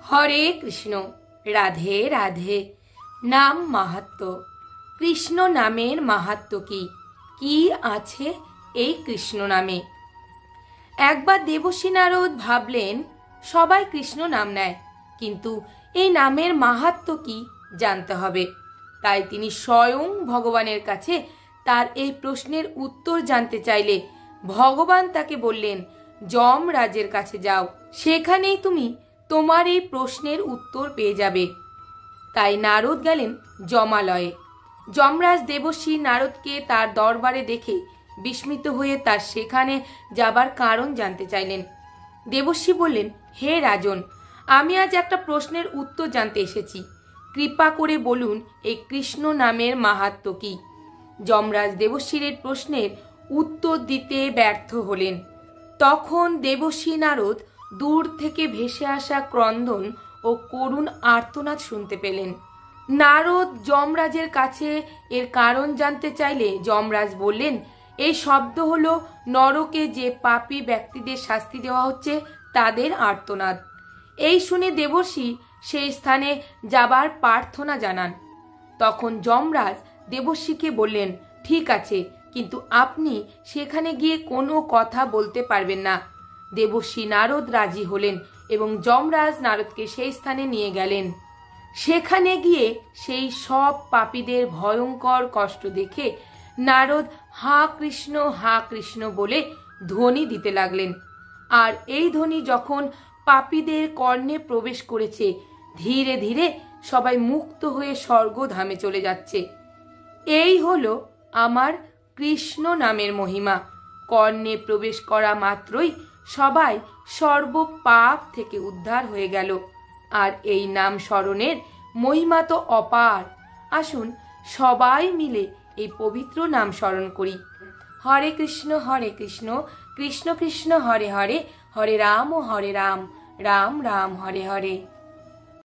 হরে কৃষ্ণ, রাধে রাধে। নাম মাহাত্ম্য। কৃষ্ণ নামের মাহাত্ম্য কি? কি আছে এই কৃষ্ণ নামে? একবার দেবর্ষি নারদ ভাবলেন সবাই কৃষ্ণ নাম নেয়, কিন্তু এই নামের মাহাত্ম্য কি জানতে হবে। তাই তিনি স্বয়ং ভগবানের কাছে তার এই প্রশ্নের উত্তর জানতে চাইলে ভগবান তাকে বললেন, যমরাজের কাছে যাও, সেখানেই তুমি তোমার এই প্রশ্নের উত্তর পেয়ে যাবে। তাই নারদ গেলেন যমালয়ে। যমরাজ দেবর্ষি নারদকে তার দরবারে দেখে বিস্মিত হয়ে তার সেখানে যাবার কারণ জানতে চাইলেন। দেবর্ষি বললেন, হে রাজন, আমি আজ একটা প্রশ্নের উত্তর জানতে এসেছি। কৃপা করে বলুন এই কৃষ্ণ নামের মাহাত্ম্য কি? যমরাজ দেবর্ষির এই প্রশ্নের উত্তর দিতে ব্যর্থ হলেন। তখন দেবর্ষি নারদ দূর থেকে ভেসে আসা ক্রন্দন ও করুণ আর্তনাদ শুনতে পেলেন। নারদ যমরাজের কাছে এর কারণ জানতে চাইলে যমরাজ বললেন, এই শব্দ হলো নরকে যে পাপী ব্যক্তিদের শাস্তি দেওয়া হচ্ছে তাদের আর্তনাদ। এই শুনে দেবর্ষি সেই স্থানে যাবার প্রার্থনা জানান। তখন যমরাজ দেবর্ষিকে বললেন, ঠিক আছে, কিন্তু আপনি সেখানে গিয়ে কোনো কথা বলতে পারবেন না। দেবর্ষি নারদ রাজি হলেন এবং যমরাজ নারদকে সেই স্থানে নিয়ে গেলেন। সেখানে গিয়ে সেই সব পাপীদের ভয়ঙ্কর কষ্ট দেখে নারদ হা কৃষ্ণ বলে ধ্বনি দিতে লাগলেন। আর এই ধ্বনি যখন পাপীদের কর্ণে প্রবেশ করেছে, ধীরে ধীরে সবাই মুক্ত হয়ে স্বর্গধামে চলে যাচ্ছে। এই হলো আমার কৃষ্ণ নামের মহিমা। কর্ণে প্রবেশ করা মাত্রই সবাই সর্ব পাপ থেকে উদ্ধার হয়ে গেল। আর এই নাম স্মরণের মহিমা তো অপার। আসুন সবাই মিলে এই পবিত্র নাম স্মরণ করি। হরে কৃষ্ণ কৃষ্ণ কৃষ্ণ হরে হরে, হরে রাম রাম রাম হরে হরে।